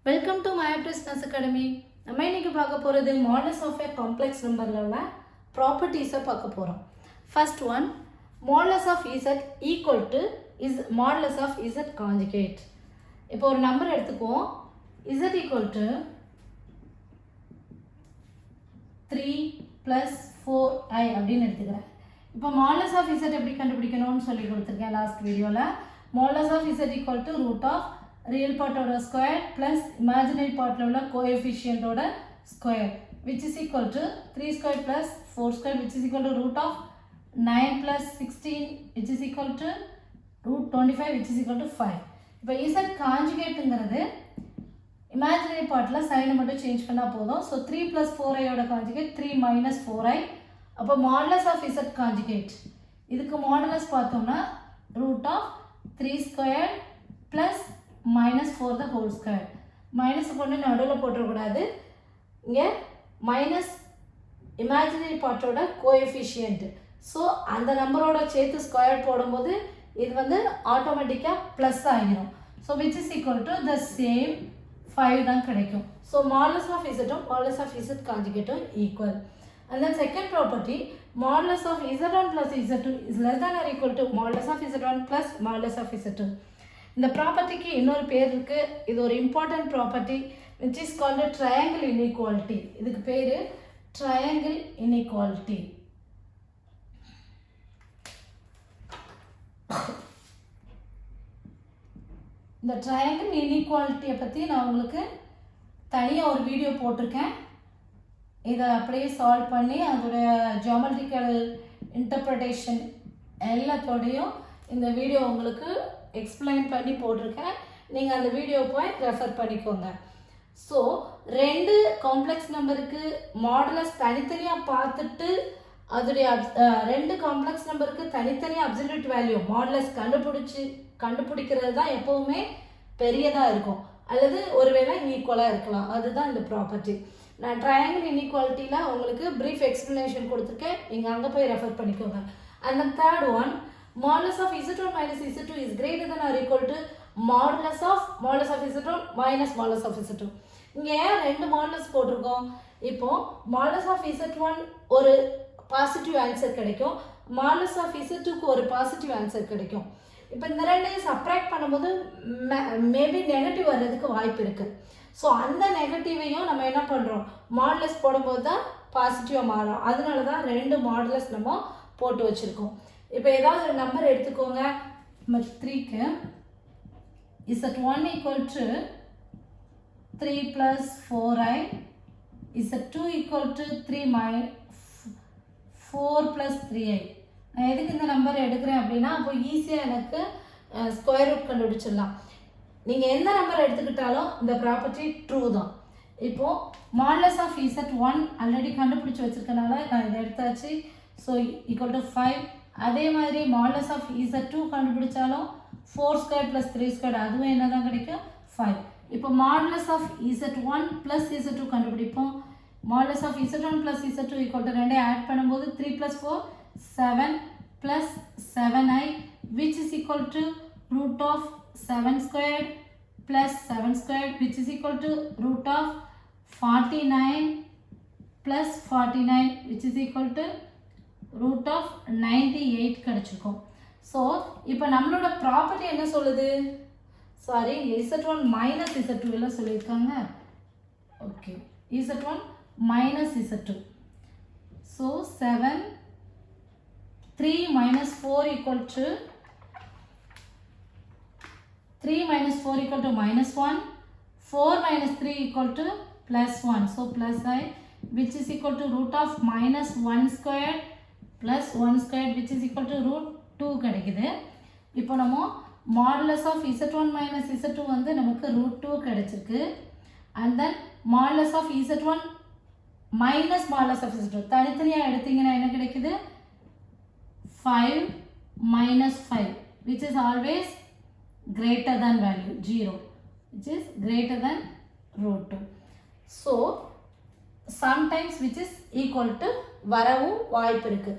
Welcome to MyAptis Maths Academy. நம்ம இன்னைக்கு பார்க்க போகிறது மாடலஸ் ஆஃப் ஏ காம்ப்ளெக்ஸ் நம்பரில் உள்ள ப்ராப்பர்ட்டிஸை பார்க்க போகிறோம். First one, modulus of z equal to is modulus of z conjugate. இப்போ ஒரு நம்பர் எடுத்துக்குவோம். இசட் ஈக்குவல் டு 3 + 4i அப்படின்னு எடுத்துக்கிறேன். இப்போ மாடலஸ் ஆஃப் இசட் எப்படி கண்டுபிடிக்கணும்னு சொல்லி கொடுத்துருக்கேன் லாஸ்ட் வீடியோவில். Modulus of z equal to root of real part oda square plus imaginary part la coefficient oda square which is equal to 3 square plus 4 square which is equal to root of 9 plus 16 which is equal to root 25 which is equal to 5. இப்போ z conjugate ங்கிறது imaginary part la sign மட்டும் change பண்ணா போதும். So 3 plus 4i ஓட conjugate 3 minus 4i. அப்போ modulus of z conjugate இதுக்கு modulus பார்த்தோம்னா root of 3 square plus minus 4 the whole square. Minus கொண்டு நடுவில் போட்டுறக்கூடாது. இங்கே மைனஸ் இமேஜினரி பார்ட்டோட கோஎஃபிஷியன்ட். ஸோ அந்த நம்பரோட சேர்த்து ஸ்கொயர் போடும்போது இது வந்து ஆட்டோமேட்டிக்காக ப்ளஸ் ஆகிடும். So which is equal to the same 5 தான் கிடைக்கும். ஸோ மாடலஸ் ஆஃப் இசட்டும் மாடலஸ் ஆஃப் இசட் காஞ்சுகேட்டும் equal. And then second property, modulus of z1 plus z2 is less than or equal to modulus of z1 plus modulus of z2. இந்த ப்ராப்பர்ட்டிக்கு இன்னொரு பேர் இருக்கு. இது ஒரு important property which is called a triangle inequality. இதுக்கு பேரு triangle inequality. இந்த triangle inequality பத்தி நான் உங்களுக்கு தனியா ஒரு வீடியோ போட்டிருக்கேன். இதை அப்படியே சால்வ் பண்ணி அதோட ஜியோமெட்ரிக்கல் இன்டர்பிரேஷன் எல்லாத்தோடையும் இந்த வீடியோ உங்களுக்கு எக்ஸ்பிளைன் பண்ணி போட்டிருக்கேன். நீங்கள் அந்த வீடியோ போய் ரெஃபர் பண்ணிக்கோங்க. ஸோ ரெண்டு காம்ப்ளெக்ஸ் நம்பருக்கு மாடலஸ் தனித்தனியாக பார்த்துட்டு அதோடைய ரெண்டு காம்ப்ளெக்ஸ் நம்பருக்கு தனித்தனியாக அப்சல்யூட் வேல்யூ மாடலஸ் கண்டுபிடிக்கிறது தான் எப்போவுமே பெரியதாக இருக்கும், அல்லது ஒருவேளை ஈக்குவலாக இருக்கலாம். அதுதான் இந்த ப்ராப்பர்ட்டி. நான் ட்ரையாங்கிள் இன்இக்வாலிட்டியில் உங்களுக்கு ப்ரீஃப் எக்ஸ்ப்ளனேஷன் கொடுத்துருக்கேன். நீங்கள் அங்கே போய் ரெஃபர் பண்ணிக்கோங்க. And the third one, modulus of z1 minus z2 is greater than or equal to modulus of z1 minus modulus of z2. இங்கே ரெண்டு மாடலஸ் போட்டிருக்கோம். இப்போ modulus of z1 ஒரு பாசிட்டிவ் ஆன்சர் கிடைக்கும், modulus of z2க்கு ஒரு positive answer கிடைக்கும். இப்போ இந்த ரெண்டையும் சப்ராக்ட் பண்ணும்போது மேபி நெகட்டிவ் வர்றதுக்கு வாய்ப்பு இருக்குது. ஸோ அந்த நெகட்டிவையும் நம்ம என்ன பண்ணுறோம், மாடலஸ் போடும்போது தான் பாசிட்டிவாக மாறும். அதனால தான் ரெண்டு மாடலஸ் நம்ம போட்டு வச்சுருக்கோம். இப்போ ஏதாவது ஒரு நம்பர் எடுத்துக்கோங்க. நம்ம 3க்கு z1 equal to 3 plus 4i, z2 equal to 4 plus 3i. நான் எதுக்கு இந்த நம்பர் எடுக்கிறேன் அப்படின்னா, அப்போ ஈஸியாக எனக்கு ஸ்கொயர் ரூட் கண்டுபிடிச்சிடலாம். நீங்கள் எந்த நம்பர் எடுத்துக்கிட்டாலும் இந்த ப்ராப்பர்ட்டி ட்ரூ தான். இப்போது மாடலஸ் ஆஃப் z1 ஆல்ரெடி கண்டுபிடிச்சி வச்சுருக்கனால நான் இதை எடுத்தாச்சு. So equal to 5. அதே மாதிரி மாடலஸ் ஆஃப் z2 கண்டுபிடிச்சாலும் 4 ஸ்கொயர் ப்ளஸ் 3 ஸ்கொயர் அதுவும் என்ன தான் கிடைக்கும், 5. இப்போ modulus of z1 plus z2 கண்டுபிடிப்போம். Modulus of z1 plus z2 equal to ரெண்டே ஆட் பண்ணும்போது 3 + 4 7 plus 7i which is equal to root of 7 squared plus 7 squared which is equal to root of 49 plus 49 which is equal to root of 98 கிடைச்சிருக்கும். So இப்போ நம்மளோட property என்ன சொல்லுது, sorry z1 minus z2 எல்லாம் சொல்லியிருக்காங்க. Okay, z1 minus z2. So 7 3 minus 4 equal to 3 minus 4 equal to minus 1, 4 minus 3 equal to plus 1. So plus I which is equal to root of minus 1 squared plus 1 squared which is equal to root 2 கிடைக்குது. இப்போ நம்ம modulus of z1 minus z2 வந்து நமக்கு root 2 கிடைச்சிருக்கு. And then modulus of z1 minus modulus of z2 தனித்தனியாக எடுத்தீங்கன்னா என்ன கிடைக்குது, 5 minus 5 which is always greater than value 0 which is greater than root 2. So sometimes which is equal to வரவும் வாய்ப்பு இருக்கு,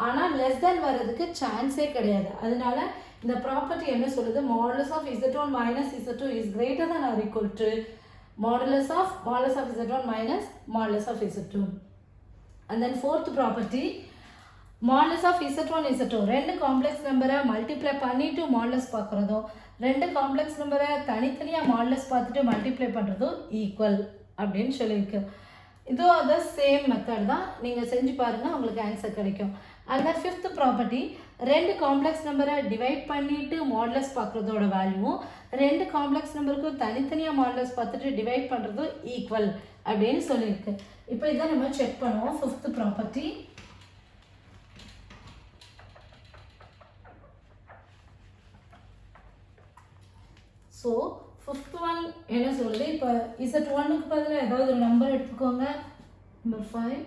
ஆனால் less than வரதுக்கு சான்ஸே கிடையாது. அதனால இந்த ப்ராப்பர்ட்டி என்ன சொல்லுது, modulus of z1 minus z2 is greater than or equal to modulus of z1 minus modulus of z2. And then fourth property, modulus of z1 z2 ரெண்டு காம்ப்ளெக்ஸ் நம்பரை மல்டிப்ளை பண்ணிட்டு மாடுலஸ் பார்க்குறதும் ரெண்டு காம்ப்ளெக்ஸ் நம்பரை தனித்தனியாக modulus பார்த்துட்டு multiply பண்ணுறதும் equal அப்படின்னு சொல்லியிருக்கு. இதுவும் அதை சேம் மெத்தட் தான், நீங்கள் செஞ்சு பாருங்கள் உங்களுக்கு ஆன்சர் கிடைக்கும். அண்ட் தென் ஃபிஃப்த் ப்ராப்பர்ட்டி, ரெண்டு காம்ப்ளெக்ஸ் நம்பரை டிவைட் பண்ணிவிட்டு மாடுலஸ் பார்க்குறதோட வேல்யூவும் ரெண்டு காம்ப்ளெக்ஸ் நம்பருக்கும் தனித்தனியாக மாடுலஸ் பார்த்துட்டு டிவைட் பண்ணுறதும் ஈக்குவல் அப்படின்னு சொல்லியிருக்கு. இப்போ இதான் நம்ம செக் பண்ணுவோம். Fifth property, so fifth one என்ன சொல்லுது, இப்போ z1க்கு பதிலாக ஏதாவது ஒரு நம்பர் எடுத்துக்கோங்க. Number 5,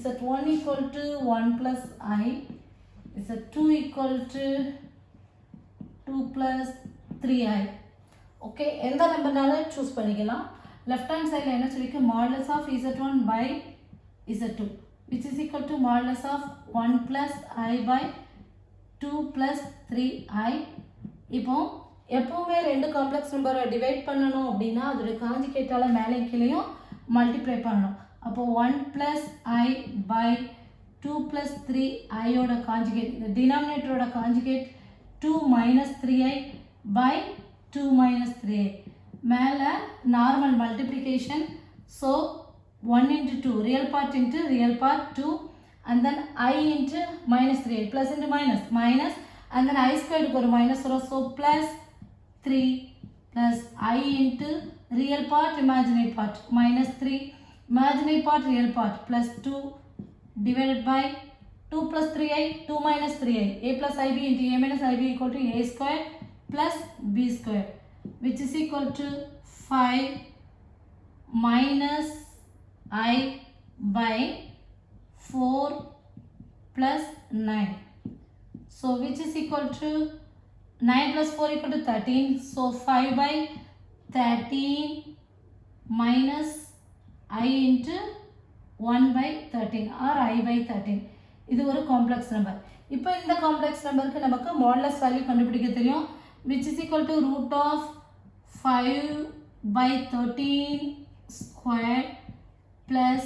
z1 equal to 1 plus I, z2 equal to 2 plus 3I. Okay, எந்த நம்பர்னாலும் சூஸ் பண்ணிக்கலாம். லெஃப்ட் ஹேண்ட் சைடில் என்ன சொல்லியிருக்கு, modulus of z1 by z2 which is equal to modulus of 1 plus I by 2 plus 3I. இப்போ எப்போவுமே ரெண்டு complex நம்பரை டிவைட் பண்ணணும் அப்படின்னா அதோட காஞ்சிகேட்டால் மேலே கீழேயும் மல்டிப்ளை பண்ணணும். அப்போது 1 plus I by 2 plus 3I conjugate, இந்த டினாமினேட்டரோட conjugate 2 minus 3I by 2 minus 3I. மேலே normal multiplication, so 1 into 2, real part into real part 2, and then I into minus 3I, plus into minus, minus, and then I squared ஒரு minus வரும், so plus 3 plus I into real part imaginary part minus 3 imaginary part real part plus 2 divided by 2 plus 3I 2 minus 3I a plus ib into a minus ib equal to a square plus b square which is equal to 5 minus I by 4 plus 9. So which is equal to 9 plus 4 equal to 13. So 5 by 13 minus I into 1 by 13 or I by 13. இது ஒரு complex number. இப்போ இந்த complex நம்பருக்கு நமக்கு modulus value கண்டுபிடிக்க தெரியும், which is equal to root of 5 by 13 square plus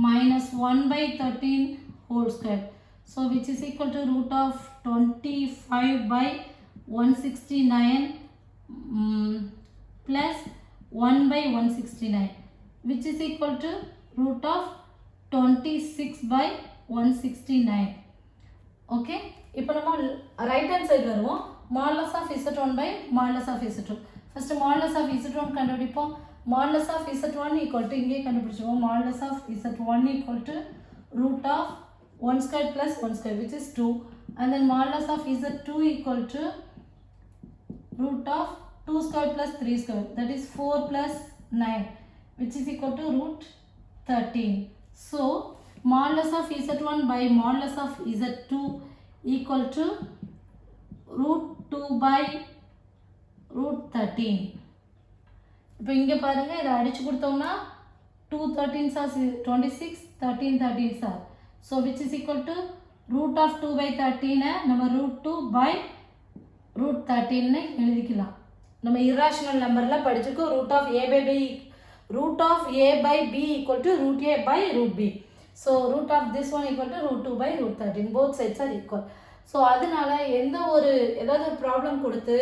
minus 1 by 13 whole square. So which is equal to root of 25 by 169 plus 1 by 169 which is equal to root of 26 by 169. Okay, இப்போ நம்ம right hand side வருவோம். Modulus of z1 by modulus of z2. First modulus of z1 கண்டுபிடிப்போம். Modulus of z1 equal to இங்கே கண்டுபிடிச்சோம். Modulus of z1 equal to root of 1 square plus 1 square which is 2, and then modulus of z2 equal to root of 2 square plus 3 square, that is 4 plus 9 which is equal to root 13. So modulus of z1 by modulus of z2 equal to root 2 by root 13. இப்போ இங்கே பாருங்கள், இதை அடிச்சு கொடுத்தோம்னா 2 13s are 26, 13 13s are, so which is equal to root of 2 by 13 நம்ம root 2 by root 13 எழுதிக்கலாம். நம்ம irrational நம்பரில் படிச்சிருக்கோம். root of a by b equal to root a by root b. So root of this one equal to root 2 by root 13. Both sides are equal. So அதனால ஏதாவது ஒரு problem கொடுத்து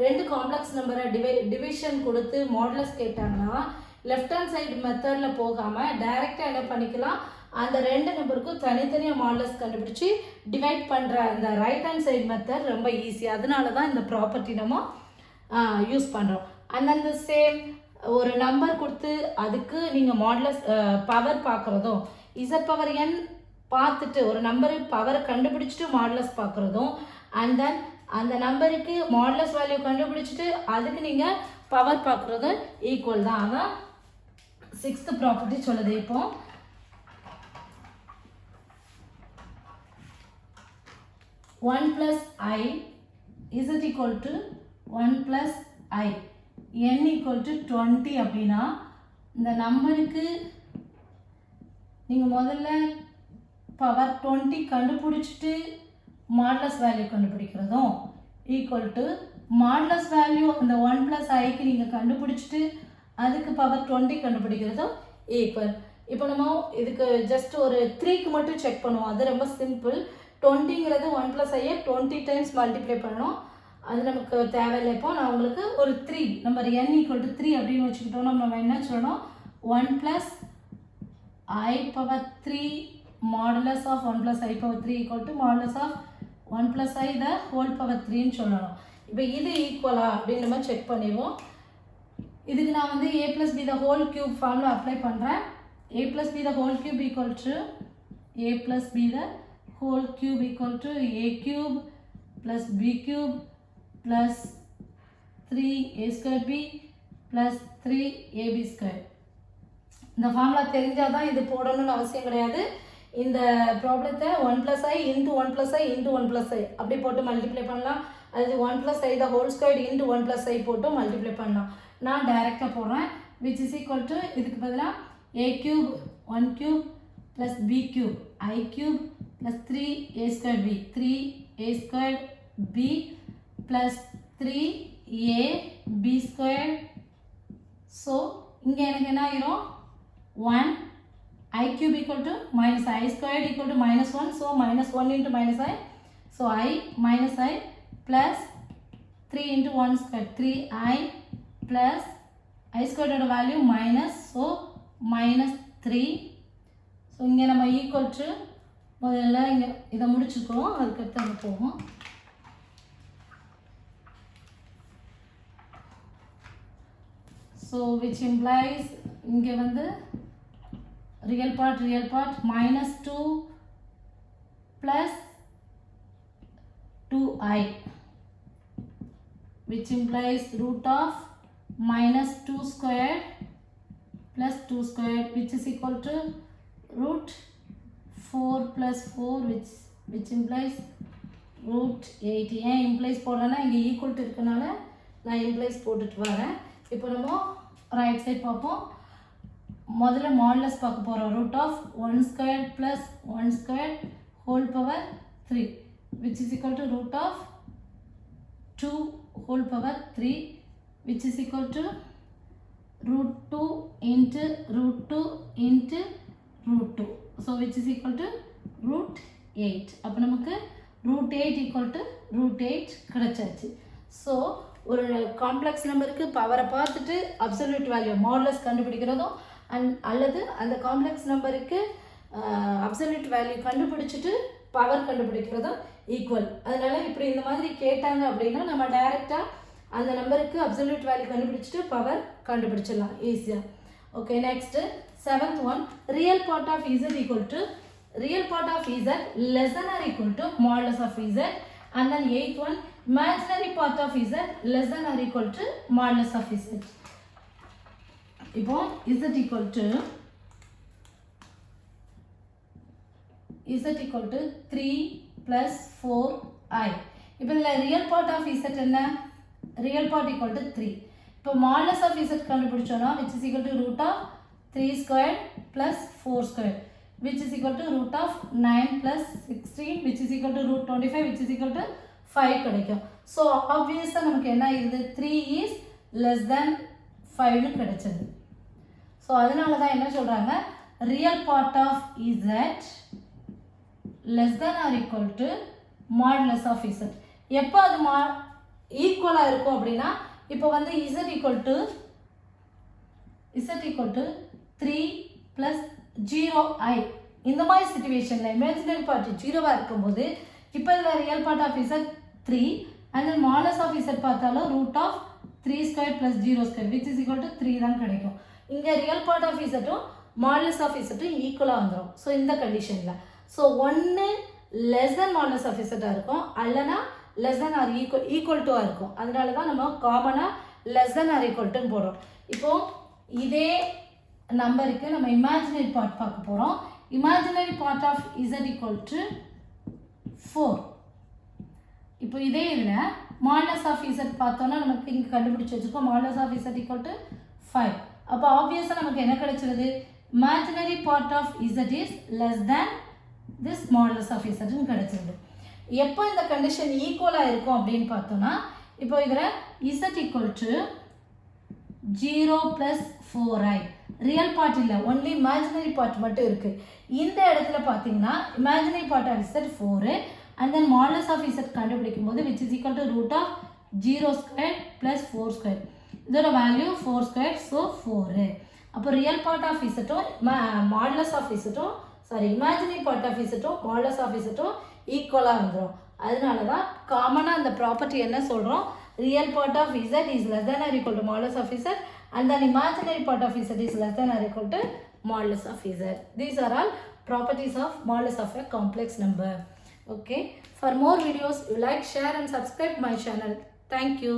ரெண்டு complex நம்பரை டிவிஷன் கொடுத்து modulus கேட்டாங்கன்னா left hand side மெத்தடில் போகாமல் டைரெக்டாக என்ன பண்ணிக்கலாம், அந்த ரெண்டு நம்பருக்கும் தனித்தனியாக மாடுலஸ் கண்டுபிடிச்சி டிவைட் பண்ணுற அந்த ரைட் ஹேண்ட் சைடு மெத்தட் ரொம்ப ஈஸி. அதனால தான் இந்த ப்ராப்பர்ட்டி நம்ம யூஸ் பண்ணுறோம். அந்தந்த சேம் ஒரு நம்பர் கொடுத்து அதுக்கு நீங்கள் மாடுலஸ் பவர் பார்க்குறதும் இசட் பவர் n பார்த்துட்டு ஒரு நம்பரு பவரை கண்டுபிடிச்சிட்டு மாடுலஸ் பார்க்குறதும் அண்ட் தென் அந்த நம்பருக்கு மாடுலஸ் வேல்யூ கண்டுபிடிச்சிட்டு அதுக்கு நீங்கள் பவர் பார்க்குறதும் ஈக்குவல் தான். அதான் சிக்ஸ்த் ப்ராப்பர்ட்டி சொல்லுது. இப்போ one plus I is equal to 1 plus I n equal to 20 அப்படின்னா இந்த நம்பருக்கு நீங்கள் முதல்ல பவர் 20 கண்டுபிடிச்சிட்டு மாடுலஸ் வேல்யூ கண்டுபிடிக்கிறதும் ஈக்குவல் டு மாடுலஸ் வேல்யூ அந்த 1 + iக்கு நீங்கள் கண்டுபிடிச்சிட்டு அதுக்கு பவர் 20 கண்டுபிடிக்கிறதும் ஈக்குவல். இப்போ நம்ம இதுக்கு ஜஸ்ட் ஒரு 3க்கு மட்டும் செக் பண்ணுவோம். அது ரொம்ப சிம்பிள். 20ங்கிறது 1 + iயை 20 டைம்ஸ் மல்டிப்ளை பண்ணணும். அது நமக்கு தேவையில்லை. இப்போ நான் உங்களுக்கு ஒரு 3 நம்பர் n = 3 அப்படின்னு வச்சுக்கிட்டோம்னா நம்ம என்ன சொல்லணும், 1 + i⁻3 modulus of 1 + i⁻3 = modulus of 1 + i the whole power 3ன்னு சொல்லணும். இப்போ இது ஈக்குவலா அப்படின்னு நம்ம செக் பண்ணிடுவோம். இதுக்கு நான் வந்து a + b the whole cube formula apply பண்ணுறேன். a + b the whole cube equal to a + b the whole cube equal to a³ plus b³ plus 3a² b plus 3ab². இந்த ஃபார்முலா தெரிஞ்சால் தான் இது போடணும்னு அவசியம் கிடையாது. இந்த ப்ராப்ளத்தை 1 + i into 1 + i into 1 + i அப்படி போட்டு மல்டிப்ளை பண்ணலாம். அது 1 + i the whole squared into 1 + i போட்டு மல்டிப்ளை பண்ணலாம். நான் டைரெக்டாக போடுறேன். which is equal to இதுக்கு பதிலாக a³ 1³ plus b³ i³ plus 3a² b 3a² b plus 3ab². So இங்கே எனக்கு என்ன ஆகிரும், 1 i³ equal to minus i² equal to -1. So -1 into -i. So i minus i plus 3 into 1 square 3i plus i² ஓட value minus. So -3. So இங்கே நம்ம equal to முதல்ல இங்கே இதை முடிச்சுக்குவோம். அதுக்கடுத்து அங்கே போவோம். ஸோ which implies இங்கே வந்து real part -2 plus 2i which implies root of -2 squared plus 2 squared which is equal to root 4 plus 4 which implies root 8. ஏன் implies போடுறேன்னா இங்கே ஈக்குவல் டு இருக்கனால நான் implies போட்டுட்டு வரேன். இப்போ நம்ம ரைட் சைட் பார்ப்போம். முதல்ல மாடுலஸ் பார்க்க போகிறோம். root of 1² plus 1² whole power 3 which is equal to root of 2 whole power 3 which is equal to root 2 into root 2 into root 2. So which is equal to root 8. அப்போ நமக்கு root 8 equal to root 8 கிடைச்சாச்சு. So ஒரு complex நம்பருக்கு பவரை பார்த்துட்டு absolute value modulus கண்டுபிடிக்கிறதும் அல்லது அந்த complex நம்பருக்கு அப்சல்யூட் வேல்யூ கண்டுபிடிச்சிட்டு பவர் கண்டுபிடிக்கிறதும் ஈக்குவல். அதனால் இப்படி இந்த மாதிரி கேட்டாங்க அப்படின்னா நம்ம டைரெக்டாக அந்த நம்பருக்கு அப்சல்யூட் வேல்யூ கண்டுபிடிச்சிட்டு பவர் கண்டுபிடிச்சிடலாம் ஈஸியாக. Okay, next 7th one, real part of z equal to less than or equal to modulus of z. And then 8th one, imaginary part of z less than or equal to modulus of z. இப்போ z equal to 3 plus 4i. இப்போ இதில் real part of z என்ன, real part equal to 3. இப்போ modulus of z கண்டுபிடிச்சோன்னா which is equal to root of 3 squared plus 4 squared which is equal to root of 9 plus 16 which is equal to root 25 which is equal to 5 கிடைக்கும். So ஆப்வியஸாக நமக்கு என்ன ஆகுது, 3 is less than 5னு கிடைச்சது. So அதனால தான் என்ன சொல்கிறாங்க, real part of z less than or equal to modulus of z. எப்போ அது ஈக்குவலாக இருக்கும் அப்படின்னா, இப்போ வந்து z equal to 3 plus 0i இந்த மாதிரி சிச்சுவேஷனில் இமேஜினரி பார்ட் 0வாக இருக்கும்போது இப்போ இதில் real part of z 3 and then modulus of z பார்த்தாலும் root of 3 squared plus 0 squared which is equal to 3 தான் கிடைக்கும். இங்கே ரியல் பார்ட் ஆஃப் z-ம் modulus of z-ம் ஈக்குவலாக வந்துடும். ஸோ இந்த கண்டிஷனில் ஸோ ஒன்று லெஸ் தென் மாடுலஸ் ஆஃப் z-ஆக இருக்கும், அல்லனா லெஸ் தென் ஆர் ஈக்குவல் டுவாக இருக்கும். அதனால தான் நம்ம காமனாக லெஸ் தென் ஆர் ஈக்குவல் டுன்னு போடுறோம். இப்போது இதே நம்பருக்கு நம்ம இமேஜினரி பார்ட் பார்க்க போகிறோம். Imaginary part of z equal to 4. இப்போ இதே இதில் மாடுலஸ் ஆஃப் z பார்த்தோன்னா நமக்கு இங்கே கண்டுபிடிச்சி வச்சுருக்கோம். Modulus of z equal to 5. அப்போ ஆப்வியஸாக நமக்கு என்ன கிடைச்சிருது, imaginary part of z is less than this modulus of zன்னு கிடைச்சிருது. எப்போ இந்த கண்டிஷன் ஈக்குவலாக இருக்கும் அப்படின்னு பார்த்தோன்னா, இப்போ இதில் z equal to 0 plus 4i. Real part இல்லை, ஒன்லி இமேஜினரி பார்ட் மட்டும் இருக்குது. இந்த இடத்துல பார்த்தீங்கன்னா imaginary part of z 4 and then modulus of z கண்டுபிடிக்கும் போது which is equal to root of 0 square plus 4 square. இதோட வேல்யூ 4 ஸ்கொயர், ஸோ 4. அப்போ ரியல் பார்ட் ஆஃப் இசட்டும் மாடலஸ் ஆஃப் இசட்டும் இமேஜினரி பார்ட் ஆஃப் இசட்டும் மாடலஸ் ஆஃப் இசட்டும் ஈக்குவலாக வந்துடும். அதனால தான் காமனாக அந்த ப்ராப்பர்ட்டி என்ன சொல்கிறோம், real part of z is less than or equal to modulus of z and then imaginary part of z is less than or equal to modulus of z. These are all properties of modulus of a complex number. Okay. For more videos, you like, share and subscribe my channel. Thank you.